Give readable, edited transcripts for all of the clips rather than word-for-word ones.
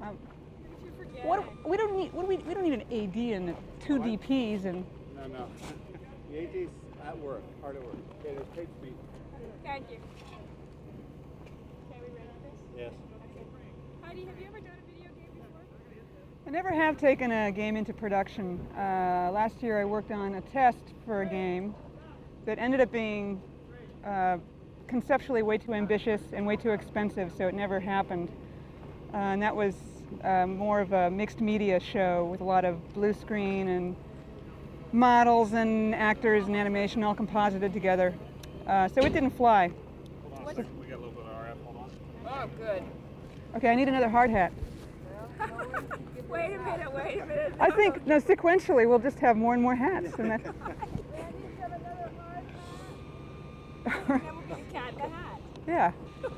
Um, Did you forget? what we don't need? What do we don't need an AD and two What? DPs and. No. The AD's at work, hard at work. Okay, there's tape speed. Thank you. Okay, we ready for this? Yes. Okay. Heidi, have you ever done a video game before? I never have taken a game into production. Last year I worked on a test for a game that ended up being conceptually way too ambitious and way too expensive, so it never happened. And that was more of a mixed media show with a lot of blue screen and models and actors and animation all composited together. So it didn't fly. Hold on a second. We got a little bit of RF. Hold on. Oh, good. Okay, I need another hard hat. Wait a minute. I think, no, sequentially we'll just have more and more hats. And that, That will be a cat in the hat. yeah,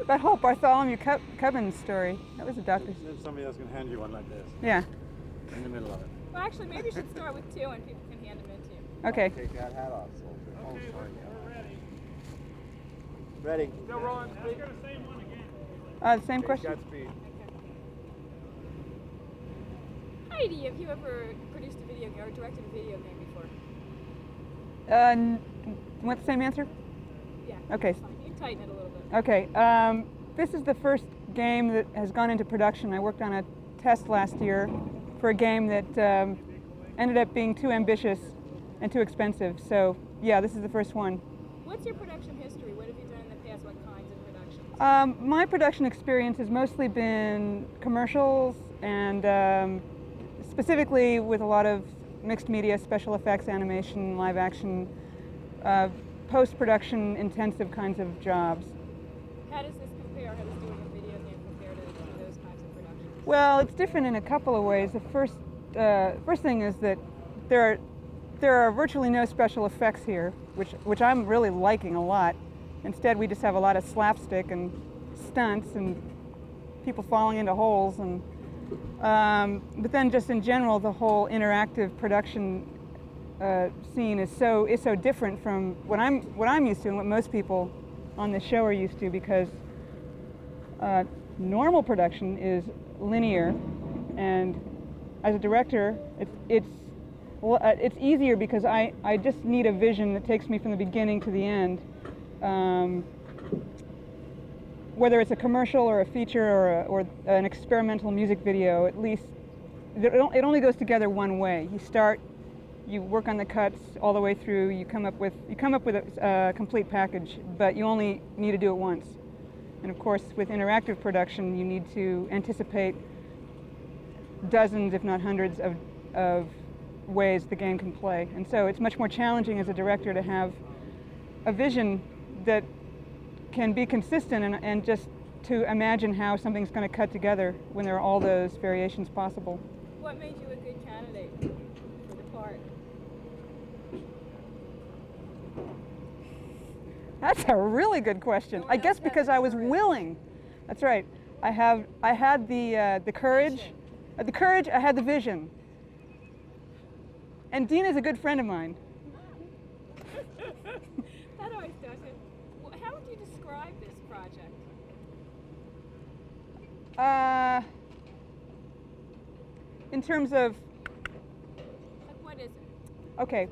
that whole Bartholomew Cubbins story, that was a doctor's. Then somebody else can hand you one like this, Yeah, in the middle of it. Well, actually, maybe you should start with two and people can hand them in to you. okay. Take that hat off, soldier. Oh, sorry. Ready. Still rolling. The same question? Got speed. Heidi, have you ever produced a video game or directed a video game before? Want the same answer? Yeah. Okay. That's fine. You can tighten it a little bit. Okay, this is the first game that has gone into production. I worked on a test last year for a game that ended up being too ambitious and too expensive. So, yeah, this is the first one. What's your production history? What have you done in the past? What kinds of productions? My production experience has mostly been commercials and specifically with a lot of mixed media, special effects, animation, live action, post-production intensive kinds of jobs. How does this compare? How does doing a video game compare to those kinds of productions? Well, it's different in a couple of ways. The first thing is that there are virtually no special effects here, which I'm really liking a lot. Instead, we just have a lot of slapstick and stunts and people falling into holes. And but then, just in general, the whole interactive production scene is so different from what I'm used to and what most people on this show are used to, because normal production is linear, and as a director, it's easier because I just need a vision that takes me from the beginning to the end. Whether it's a commercial or a feature or an experimental music video, at least it only goes together one way. You start, you work on the cuts all the way through. You come up with a complete package, but you only need to do it once. And of course, with interactive production, you need to anticipate dozens, if not hundreds, of ways the game can play. And so it's much more challenging as a director to have a vision that can be consistent and just to imagine how something's going to cut together when there are all those variations possible. What made you a good candidate for the part? That's a really good question. I guess because I was willing. That's right. I had the courage. The courage, I had the vision. And Dina's a good friend of mine. That always does it. Well, how would you describe this project? In terms of, Like, what is it? okay,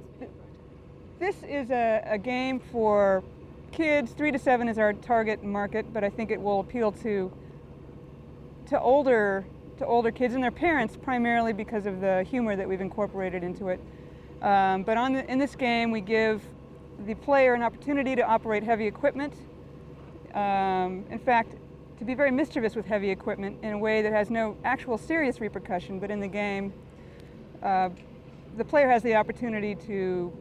this is a game for kids. 3 to 7 is our target market, but I think it will appeal to older kids and their parents, primarily because of the humor that we've incorporated into it. But in this game, we give the player an opportunity to operate heavy equipment. In fact, to be very mischievous with heavy equipment in a way that has no actual serious repercussion, but in the game, the player has the opportunity to,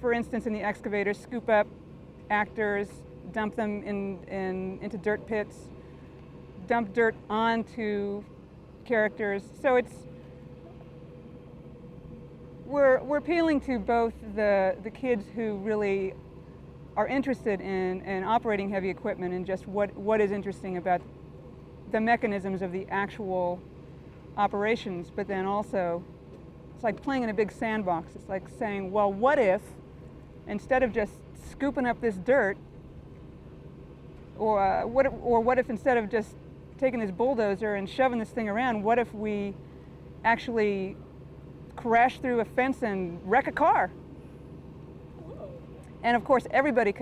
for instance, in the excavator, scoop up actors, dump them into dirt pits, dump dirt onto characters. So we're appealing to both the kids who really are interested in operating heavy equipment and just what is interesting about the mechanisms of the actual operations, but then also it's like playing in a big sandbox. It's like saying, well, what if instead of just scooping up this dirt, or what if instead of just taking this bulldozer and shoving this thing around. What if we actually crash through a fence and wreck a car? Whoa. And of course, that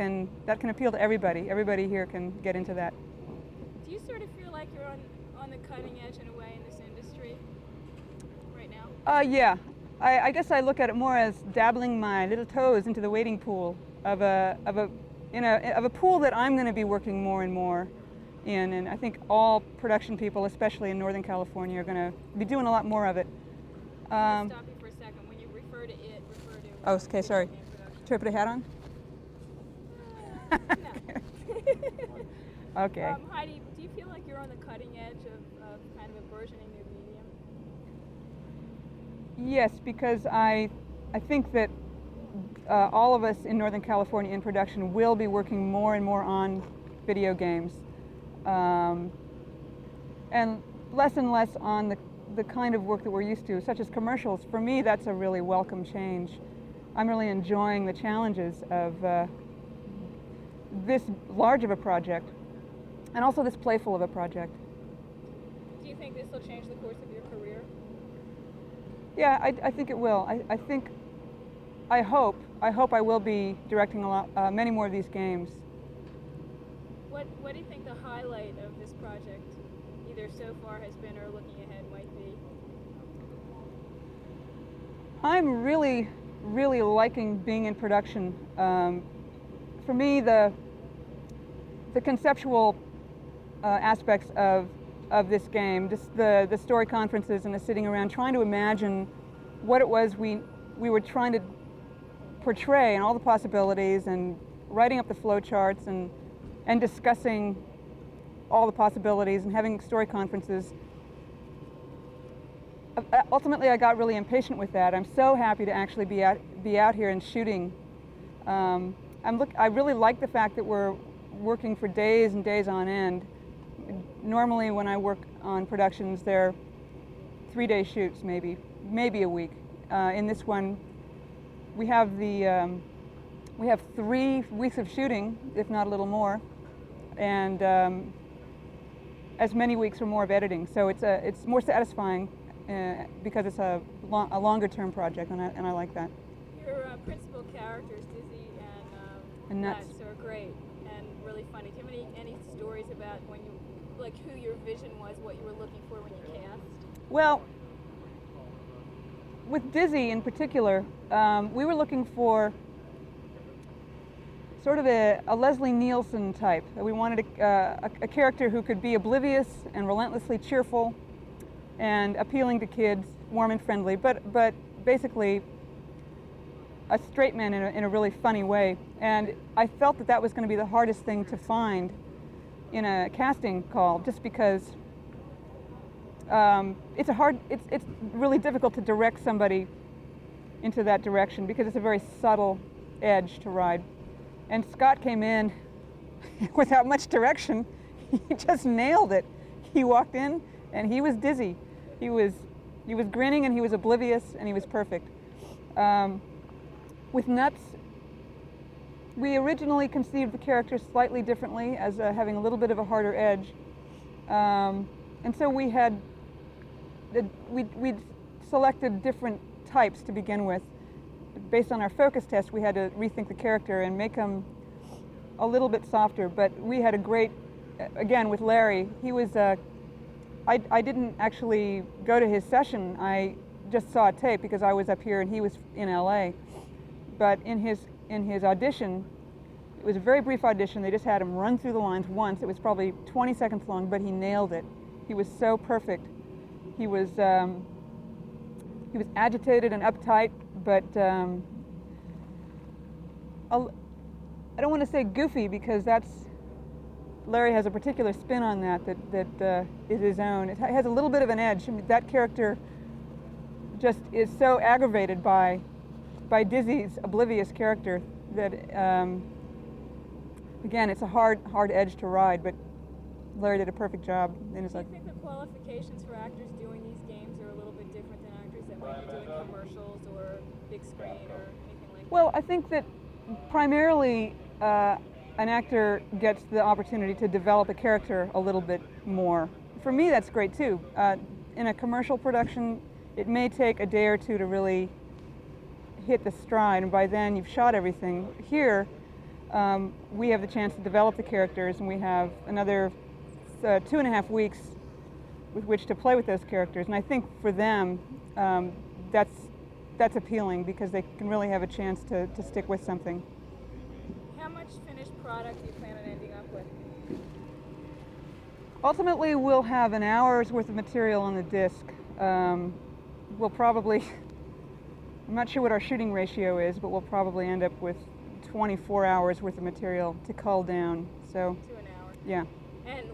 can appeal to everybody. Everybody here can get into that. Do you sort of feel like you're on the cutting edge in a way in this industry right now? Yeah. I guess I look at it more as dabbling my little toes into the wading pool of a pool that I'm going to be working more and more in, and I think all production people, especially in Northern California, are going to be doing a lot more of it. I'm going to stop you for a second. When you refer to it, refer to... Oh, okay, sorry. Should I put a hat on? No. Okay. Heidi, do you feel like you're on the cutting edge of kind of a burgeoning new medium? Yes, because I think that all of us in Northern California in production will be working more and more on video games, and less on the kind of work that we're used to, such as commercials. For me, that's a really welcome change. I'm really enjoying the challenges of this large of a project, and also this playful of a project. Do you think this will change the course of your career? Yeah, I think it will. I hope I will be directing many more of these games. What do you think the highlight of this project, either so far has been or looking ahead, might be? I'm really liking being in production. For me, the conceptual aspects of this game, just the story conferences and the sitting around trying to imagine what it was we were trying to portray and all the possibilities, and writing up the flow charts and discussing all the possibilities and having story conferences. Ultimately, I got really impatient with that. I'm so happy to actually be out here and shooting. I really like the fact that we're working for days and days on end. Normally, when I work on productions, they're 3-day shoots, maybe a week. In this one, we have 3 weeks of shooting, if not a little more, and as many weeks or more of editing. So it's more satisfying because it's a longer-term project, and I like that. Your principal characters, Dizzy and Nuts, are great and really funny. Do you have any stories about when you, like, who your vision was, what you were looking for when you cast? Well, with Dizzy in particular, we were looking for sort of a Leslie Nielsen type. We wanted a character who could be oblivious and relentlessly cheerful and appealing to kids, warm and friendly, but basically a straight man in a really funny way. And I felt that was going to be the hardest thing to find in a casting call, just because it's really difficult to direct somebody into that direction, because it's a very subtle edge to ride. And Scott came in without much direction. He just nailed it. He walked in and he was Dizzy. He was grinning and he was oblivious and he was perfect. With Nuts, we originally conceived the character slightly differently, as having a little bit of a harder edge. And so we'd selected different types to begin with. Based on our focus test, we had to rethink the character and make him a little bit softer. But we had a great, again, with Larry, he was, I didn't actually go to his session. I just saw a tape because I was up here and he was in LA. But in his audition, it was a very brief audition. They just had him run through the lines once. It was probably 20 seconds long, but he nailed it. He was so perfect. He was agitated and uptight, but I don't want to say goofy, because Larry has a particular spin on that is his own. It has a little bit of an edge. I mean, that character just is so aggravated by Dizzy's oblivious character that, again, it's a hard edge to ride, but Larry did a perfect job. Do you think the qualifications for actors doing these games are a little bit different than actors that might be doing commercials or big screen or anything like that? Well, I think that primarily an actor gets the opportunity to develop a character a little bit more. for me, that's great too. In a commercial production, it may take a day or two to really hit the stride, and by then you've shot everything. Here, we have the chance to develop the characters, and we have another 2.5 weeks with which to play with those characters. And I think for them, that's appealing because they can really have a chance to stick with something. How much finished product do you plan on ending up with? Ultimately, we'll have an hour's worth of material on the disc. We'll probably, I'm not sure what our shooting ratio is, but we'll probably end up with 24 hours worth of material to cull down. So, to an hour. Yeah. And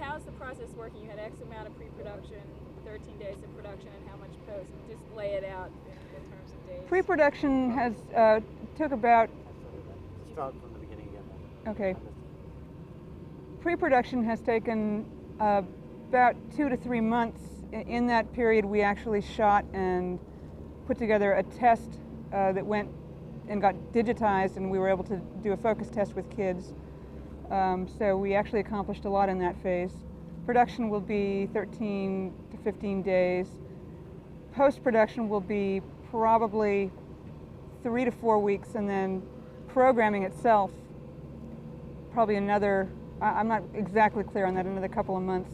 how's the process working? You had X amount of pre-production, 13 days of production, and how much post? Just lay it out in terms of days. Pre-production has took about. Start from the beginning again. Okay. Pre-production has taken about 2 to 3 months. In that period, we actually shot and put together a test that went and got digitized, and we were able to do a focus test with kids. So we actually accomplished a lot in that phase. Production will be 13 to 15 days. Post-production will be probably 3 to 4 weeks, and then programming itself, probably another, I'm not exactly clear on that, another couple of months.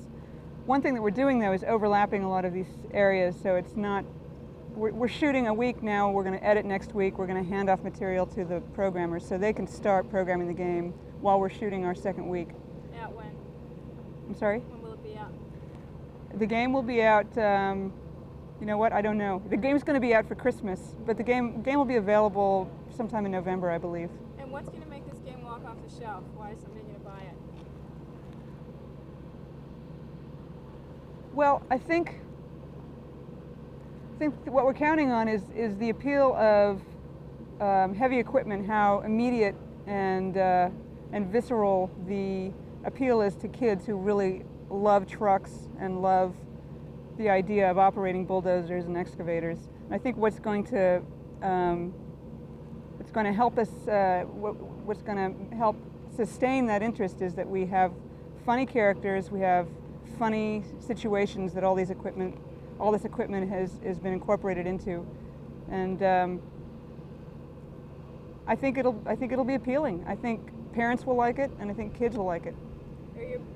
One thing that we're doing though is overlapping a lot of these areas, so it's not, we're shooting a week now, we're going to edit next week, we're going to hand off material to the programmers so they can start programming the game while we're shooting our second week. Out when? I'm sorry? When will it be out? The game will be out, you know what, I don't know. The game's going to be out for Christmas, but the game will be available sometime in November, I believe. And what's going to make this game walk off the shelf? Why is somebody going to buy it? Well, I think what we're counting on is the appeal of heavy equipment, how immediate and visceral the appeal is to kids who really love trucks and love the idea of operating bulldozers and excavators. And I think what's going to help us, what's going to help sustain that interest is that we have funny characters, we have funny situations that all this equipment has been incorporated into, and I think it'll be appealing. I think parents will like it, and I think kids will like it.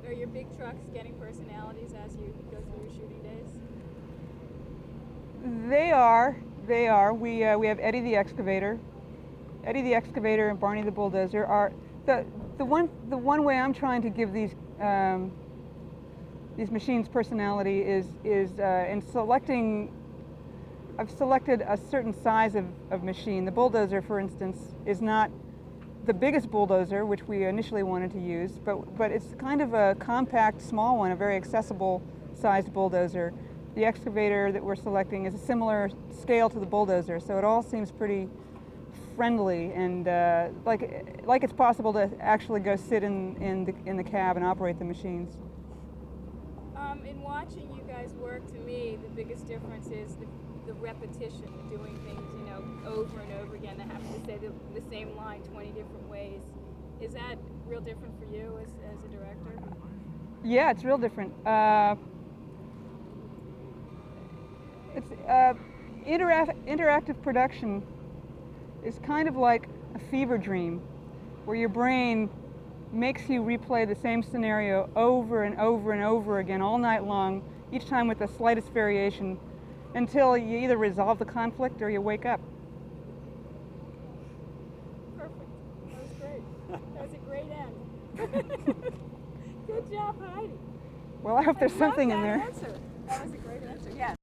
Are your big trucks getting personalities as you go through your shooting days? They are. We have Eddie the excavator. Eddie the excavator and Barney the bulldozer are the one way I'm trying to give these machines personality is in selecting. I've selected a certain size of machine. The bulldozer, for instance, is not the biggest bulldozer, which we initially wanted to use, but it's kind of a compact, small one, a very accessible sized bulldozer. The excavator that we're selecting is a similar scale to the bulldozer, so it all seems pretty friendly and like it's possible to actually go sit in the cab and operate the machines. In watching you guys work, to me, the biggest difference is the repetition, doing things, over and over again, to have to say the same line 20 different ways. Is that real different for you as a director? Yeah, it's real different. It's interactive production is kind of like a fever dream, where your brain makes you replay the same scenario over and over and over again all night long, each time with the slightest variation, until you either resolve the conflict or you wake up. Perfect. That was great. That was a great end. Good job, Heidi. Well, I hope there's something in there. That was a great answer. Yeah.